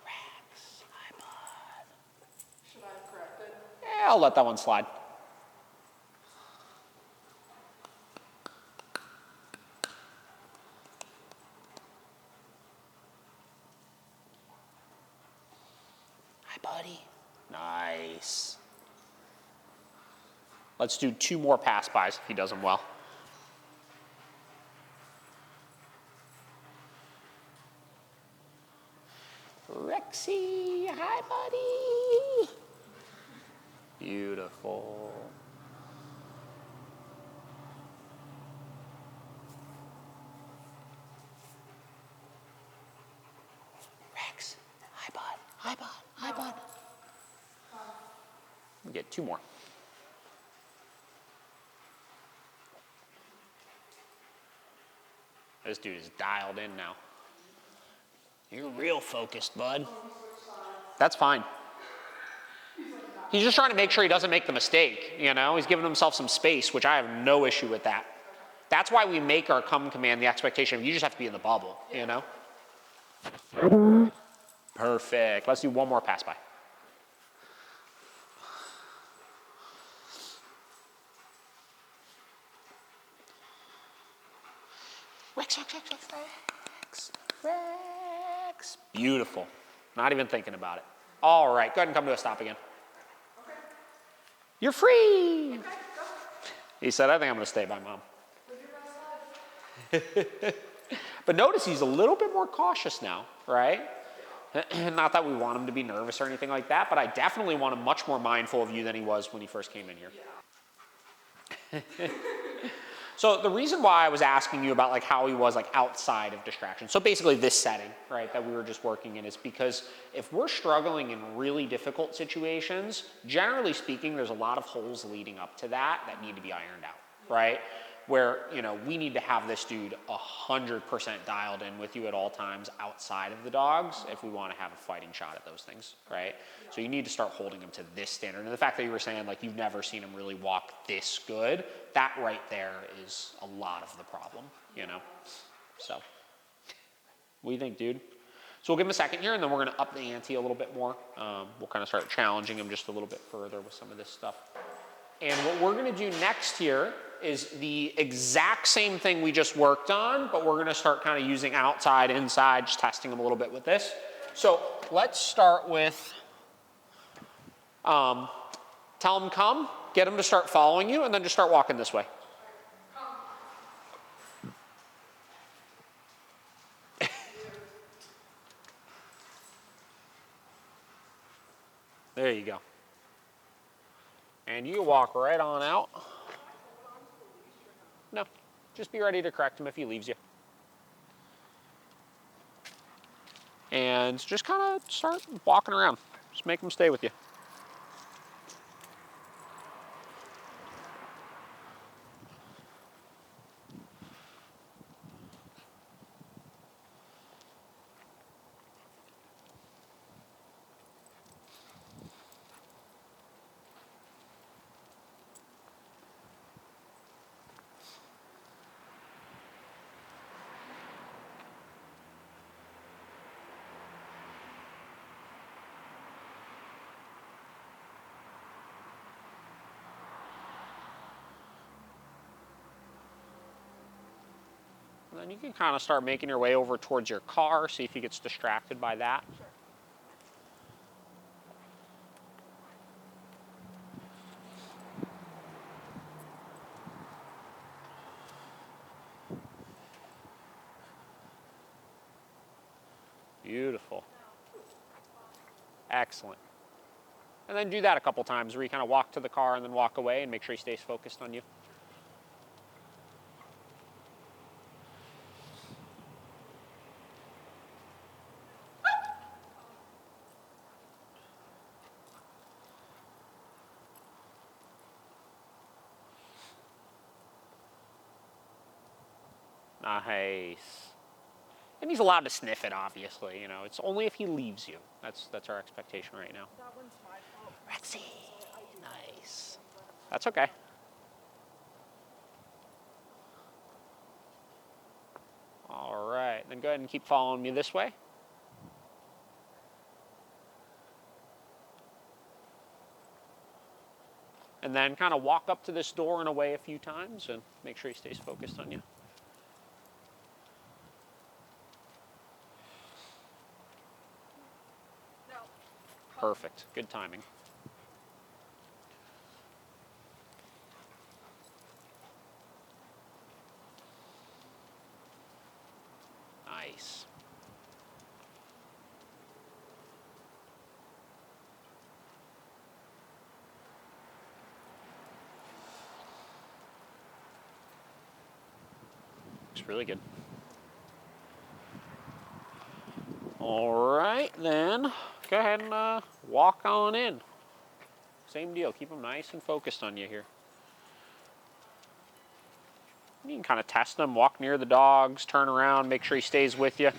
A: Rex, hi bud.
E: Should I have corrected?
A: Yeah, I'll let that one slide. Hi, buddy. Nice. Let's do 2 more pass bys if he does them well. Rexy, hi, buddy. Beautiful. Rex, hi, bud. Hi, bud. Hi, bud. We get 2 more. This dude is dialed in now. You're real focused, bud. That's fine. He's just trying to make sure he doesn't make the mistake, you know? He's giving himself some space, which I have no issue with that. That's why we make our come command the expectation of you just have to be in the bubble, you know? Perfect. Let's do 1 more pass by. Rex, Rex, Rex, Rex, Rex, Rex. Beautiful. Not even thinking about it. All right, go ahead and come to a stop again.
E: Okay.
A: You're free.
E: Okay, go.
A: He said, I think I'm going to stay by mom.
E: Live your best life.
A: But notice he's a little bit more cautious now, right? Not that we want him to be nervous or anything like that, but I definitely want him much more mindful of you than he was when he first came in here.
E: Yeah.
A: So the reason why I was asking you about like how he was like outside of distraction, so basically this setting, right, that we were just working in, is because if we're struggling in really difficult situations, generally speaking, there's a lot of holes leading up to that need to be ironed out, right? Where, you know, we need to have this dude 100% dialed in with you at all times outside of the dogs if we want to have a fighting shot at those things, right? So you need to start holding him to this standard. And the fact that you were saying like you've never seen him really walk this good, that right there is a lot of the problem, you know? So, what do you think, dude? So we'll give him a second here, and then we're going to up the ante a little bit more. We'll kind of start challenging him just a little bit further with some of this stuff. And what we're going to do next here is the exact same thing we just worked on, but we're going to start kind of using outside, inside, just testing them a little bit with this. So let's start with, tell them come, get them to start following you, and then just start walking this way. There you go. And you walk right on out. No, just be ready to correct him if he leaves you. And just kind of start walking around. Just make him stay with you. And then you can kind of start making your way over towards your car, see if he gets distracted by that. Beautiful. Excellent. And then do that a couple times where you kind of walk to the car and then walk away and make sure he stays focused on you. Nice. And he's allowed to sniff it, obviously. You know, it's only if he leaves you. That's our expectation right now.
E: That one's my fault.
A: Rexy. Nice. That's okay. All right. Then go ahead and keep following me this way. And then kind of walk up to this door and away a few times and make sure he stays focused on you.
E: No.
A: Perfect. Good timing. Nice. Looks really good. All right, then go ahead and walk on in. Same deal. Keep him nice and focused on you here. You can kind of test him, walk near the dogs, turn around, make sure he stays with you.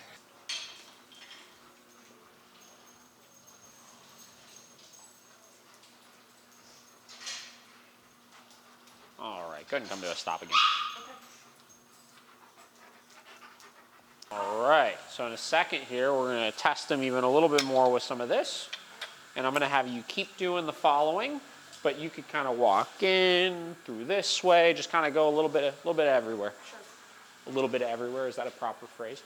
A: All right, go ahead and come to a stop again. All right, so in a second here, we're going to test him even a little bit more with some of this. And I'm going to have you keep doing the following, but you could kind of walk in through this way, just kind of go a little bit everywhere.
E: Sure.
A: A little bit everywhere, is that a proper phrase?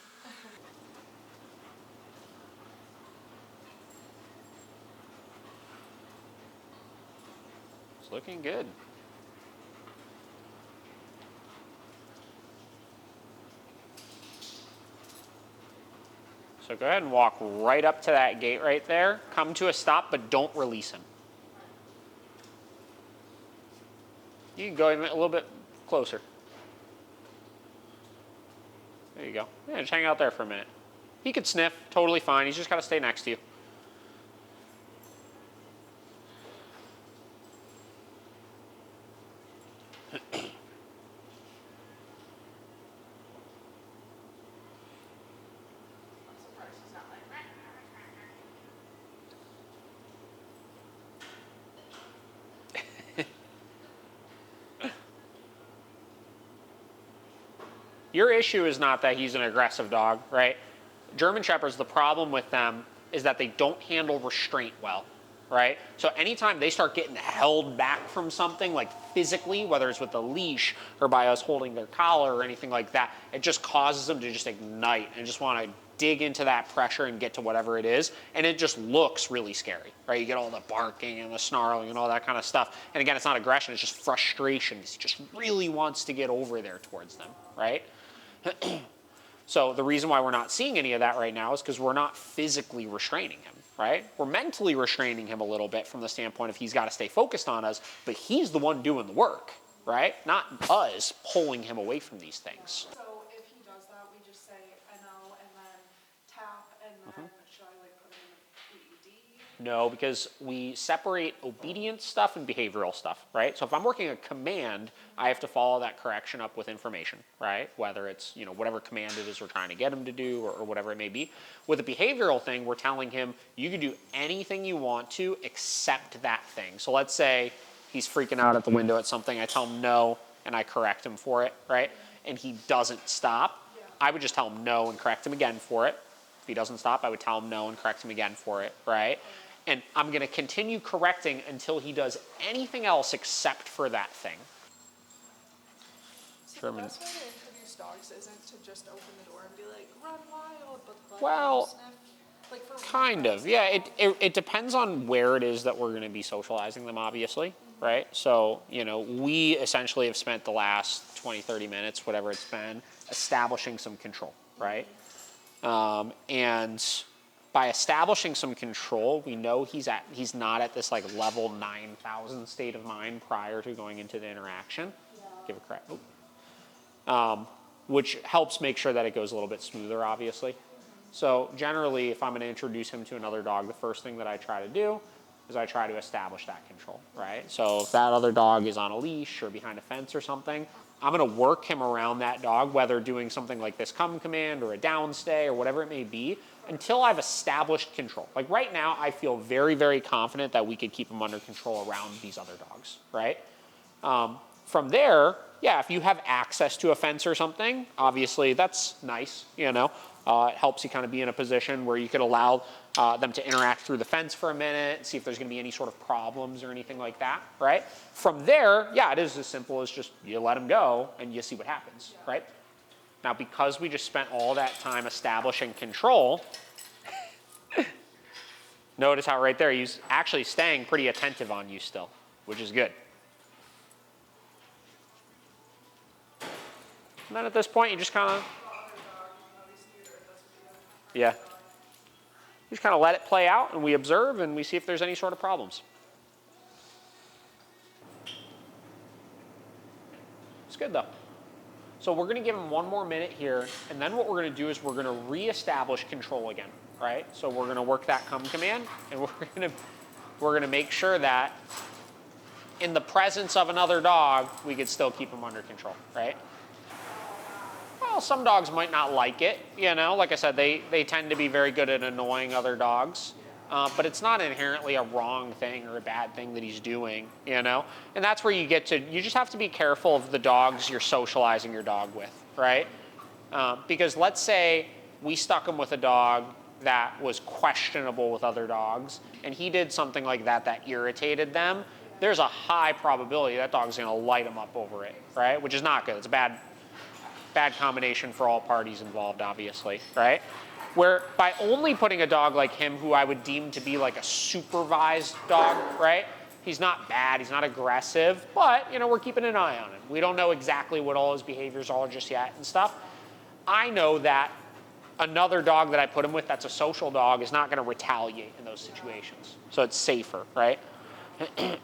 A: It's looking good. So go ahead and walk right up to that gate right there. Come to a stop, but don't release him. You can go even a little bit closer. There you go. Yeah, just hang out there for a minute. He could sniff, totally fine. He's just got to stay next to you. Your issue is not that he's an aggressive dog, right? German Shepherds, the problem with them is that they don't handle restraint well, right? So anytime they start getting held back from something, like physically, whether it's with a leash or by us holding their collar or anything like that, it just causes them to just ignite and just want to dig into that pressure and get to whatever it is. And it just looks really scary, right? You get all the barking and the snarling and all that kind of stuff. And again, it's not aggression, it's just frustration. He just really wants to get over there towards them, right? So the reason why we're not seeing any of that right now is because we're not physically restraining him, right? We're mentally restraining him a little bit from the standpoint of he's got to stay focused on us, but he's the one doing the work, right? Not us pulling him away from these things.
E: So if he does that, we just say NO and then tap and then should I like put him in an EED?
A: No, because we separate obedience stuff and behavioral stuff, right? So if I'm working a command, I have to follow that correction up with information, right? Whether it's, you know, whatever command it is we're trying to get him to do or whatever it may be. With a behavioral thing, we're telling him, you can do anything you want to except that thing. So let's say he's freaking out at the window at something, I tell him no, and I correct him for it, right? And he doesn't stop.
E: Yeah.
A: I would just tell him no and correct him again for it. If he doesn't stop, I would tell him no and correct him again for it, right? And I'm going to continue correcting until he does anything else except for that thing.
E: So
A: German.
E: the best way to introduce dogs isn't to just open the door and be like, run wild, but like
A: Well,
E: sniff. Like for
A: kind of, yeah. It depends on where it is that we're going to be socializing them, obviously, right? So, you know, we essentially have spent the last 20, 30 minutes, whatever it's been, establishing some control, right? And by establishing some control, we know he's not at this like level 9,000 state of mind prior to going into the interaction. Give a crack. Which helps make sure that it goes a little bit smoother, obviously. So generally, if I'm going to introduce him to another dog, the first thing that I try to do is I try to establish that control, right? So if that other dog is on a leash or behind a fence or something, I'm going to work him around that dog, whether doing something like this come command or a down stay or whatever it may be, until I've established control. Like right now, I feel very, very confident that we could keep him under control around these other dogs, right? From there, yeah, if you have access to a fence or something, obviously that's nice, you know. It helps you kind of be in a position where you could allow them to interact through the fence for a minute, see if there's going to be any sort of problems or anything like that, right? From there, yeah, it is as simple as just you let them go and you see what happens, right? Now, because we just spent all that time establishing control, notice how right there he's actually staying pretty attentive on you still, which is good. And then at this point, you just kind of, yeah. You just kind of let it play out, and we observe, and we see if there's any sort of problems. It's good, though. So we're going to give him one more minute here, and then what we're going to do is we're going to reestablish control again, right? So we're going to work that come command, and we're going to make sure that in the presence of another dog, we could still keep him under control, right? Well, some dogs might not like it, you know. Like I said, they tend to be very good at annoying other dogs. But it's not inherently a wrong thing or a bad thing that he's doing, you know. And that's where you just have to be careful of the dogs you're socializing your dog with, right? Because let's say we stuck him with a dog that was questionable with other dogs, and he did something like that irritated them. There's a high probability that dog's going to light him up over it, right? Which is not good. It's a bad combination for all parties involved, obviously, right? Where by only putting a dog like him, who I would deem to be like a supervised dog, right? He's not bad, he's not aggressive, but, you know, we're keeping an eye on him. We don't know exactly what all his behaviors are just yet and stuff. I know that another dog that I put him with that's a social dog is not going to retaliate in those situations. So it's safer, right?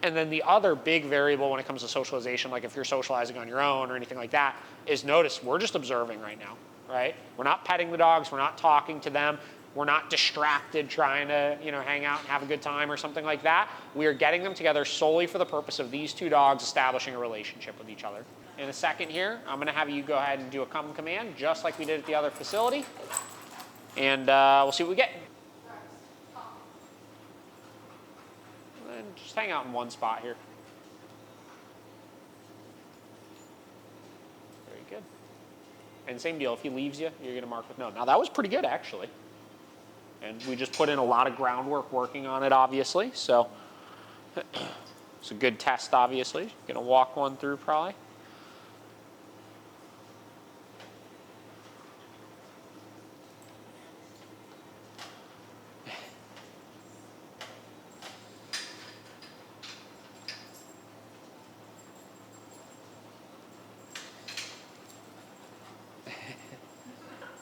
A: And then the other big variable when it comes to socialization, like if you're socializing on your own or anything like that, is notice we're just observing right now, right? We're not petting the dogs, we're not talking to them, we're not distracted trying to, you know, hang out and have a good time or something like that. We are getting them together solely for the purpose of these two dogs establishing a relationship with each other. In a second here, I'm going to have you go ahead and do a come command, just like we did at the other facility. And we'll see what we get. And just hang out in one spot here. Very good. And same deal, if he leaves you, you're going to mark with no. Now that was pretty good, actually. And we just put in a lot of groundwork working on it, obviously. So it's a good test, obviously. You're going to walk one through probably.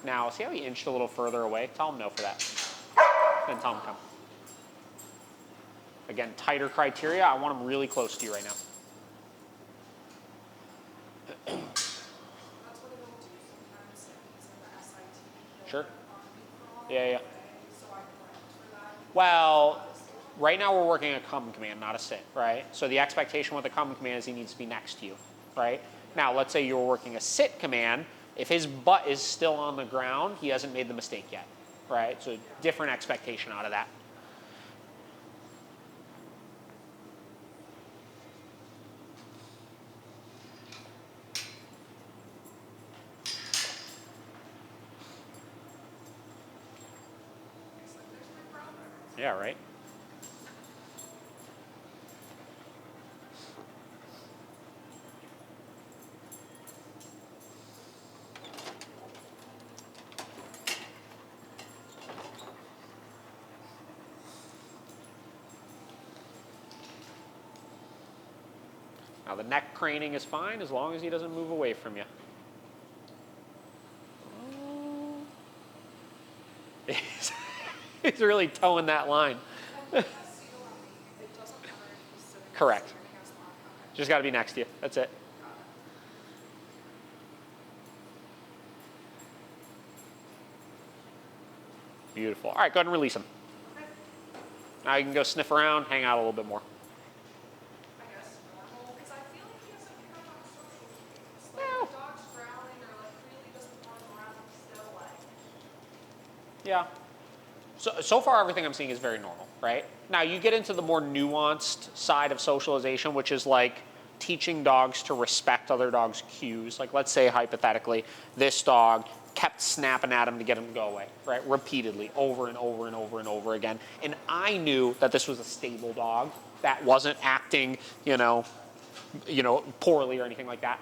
A: Now, see how he inched a little further away? Tell him no for that. Then tell him come. Again, tighter criteria. I want him really close to you right now. Sure. Yeah. Well, right now we're working a come command, not a sit, right? So the expectation with the come command is he needs to be next to you, right? Now, let's say you're working a sit command. If his butt is still on the ground, he hasn't made the mistake yet, right? So different expectation out of that. Yeah, right? Now the neck craning is fine as long as he doesn't move away from you. He's really towing that line.
E: And he has seal on me. It doesn't matter if he's sitting
A: Correct.
E: next to me and he has lock. Okay.
A: Just got to be next to you. That's it. Beautiful. All right, go ahead and release him.
E: Okay.
A: Now you can go sniff around, hang out a little bit more.
E: I guess normal, because I feel like he doesn't care about social cues. Like, the dog's growling or like really doesn't want him around, he's still like,
A: Yeah. So far, everything I'm seeing is very normal, right? Now, you get into the more nuanced side of socialization, which is like teaching dogs to respect other dogs' cues. Like, let's say, hypothetically, this dog kept snapping at him to get him to go away, right? Repeatedly, over and over and over and over again. And I knew that this was a stable dog that wasn't acting, poorly or anything like that.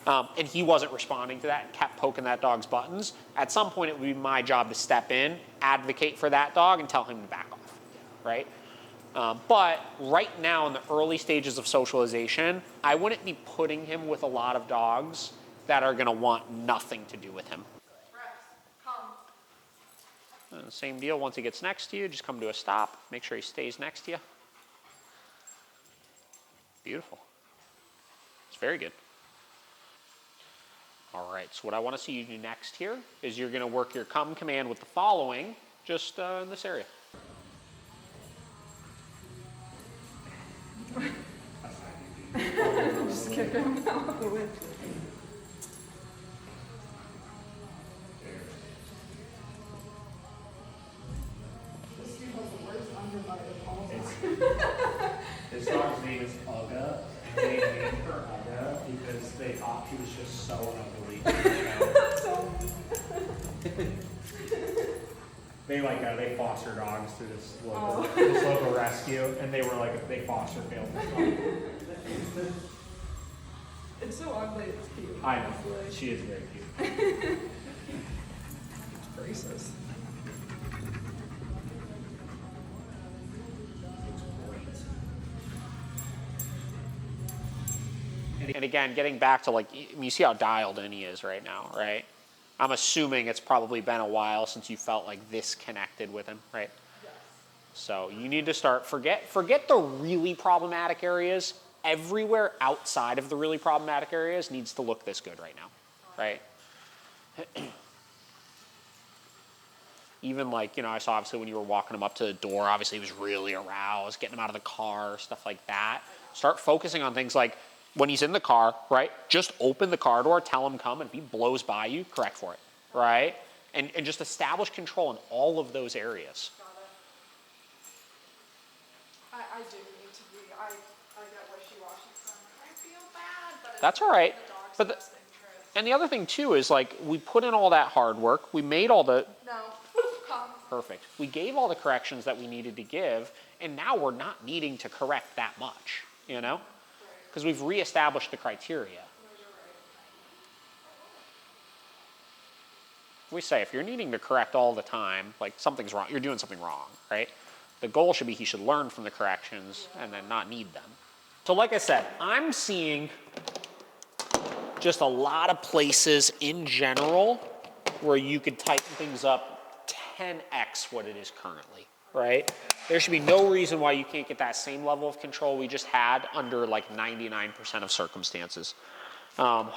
A: And he wasn't responding to that and kept poking that dog's buttons. At some point, it would be my job to step in, advocate for that dog, and tell him to back off, right? But right now, in the early stages of socialization, I wouldn't be putting him with a lot of dogs that are going to want nothing to do with him.
E: Rex, come.
A: Same deal. Once he gets next to you, just come to a stop. Make sure he stays next to you. Beautiful. It's very good. All right, so what I want to see you do next here is you're going to work your come command with the following, just in this area.
E: Just kick him out the window. This dude has the worst underbite of all time.
B: This dog's name is Uga, and they named her Uga because they thought she was just so ugly. They foster dogs through this local rescue, and they foster failed this dog.
E: It's so ugly, it's cute.
B: I know, she is very cute.
E: It's braces.
A: And again, getting back to you see how dialed in he is right now, right? I'm assuming it's probably been a while since you felt like this connected with him, right?
E: Yes.
A: So you need to forget the really problematic areas. Everywhere outside of the really problematic areas needs to look this good right now, right? Even I saw obviously when you were walking him up to the door, obviously he was really aroused, getting him out of the car, stuff like that. Start focusing on things like when he's in the car, right? Just open the car door, tell him come, and if he blows by you, correct for it, right? And just establish control in all of those areas.
E: Got it. I do need to be, I get wishy-washy because I feel bad, but it's
A: That's all right.
E: in the dog's
A: But
E: best interest.
A: and the other thing too is we put in all that hard work, we made all the,
E: No, come.
A: perfect. We gave all the corrections that we needed to give, and now we're not needing to correct that much, Because we've reestablished the criteria. We say if you're needing to correct all the time, something's wrong, you're doing something wrong, right? The goal should be he should learn from the corrections and then not need them. So like I said, I'm seeing just a lot of places in general where you could tighten things up 10x what it is currently, right? There should be no reason why you can't get that same level of control we just had under 99% of circumstances.
E: So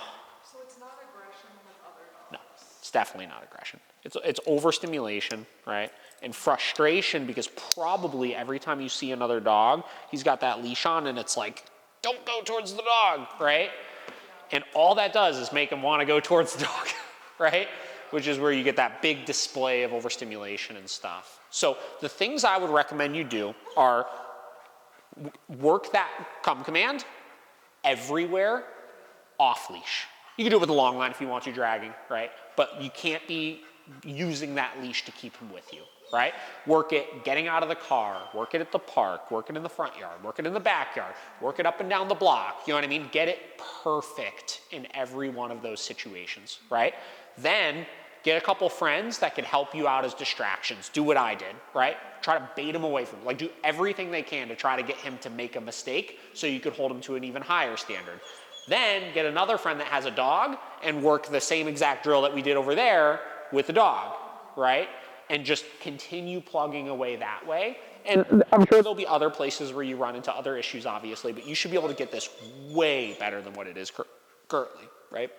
E: it's not aggression with other dogs?
A: No, it's definitely not aggression. It's overstimulation, right? And frustration because probably every time you see another dog, he's got that leash on and it's don't go towards the dog, right? And all that does is make him want to go towards the dog, right? Which is where you get that big display of overstimulation and stuff. So the things I would recommend you do are work that come command everywhere off leash. You can do it with a long line if you want to dragging, right? But you can't be using that leash to keep him with you, right? Work it getting out of the car, work it at the park, work it in the front yard, work it in the backyard, work it up and down the block, you know what I mean? Get it perfect in every one of those situations, right? Then get a couple friends that can help you out as distractions. Do what I did, right? Try to bait him away from him. Do everything they can to try to get him to make a mistake so you could hold him to an even higher standard. Then get another friend that has a dog and work the same exact drill that we did over there with the dog, right? and just continue plugging away that way. And I'm sure there'll be other places where you run into other issues, obviously, but you should be able to get this way better than what it is currently, right?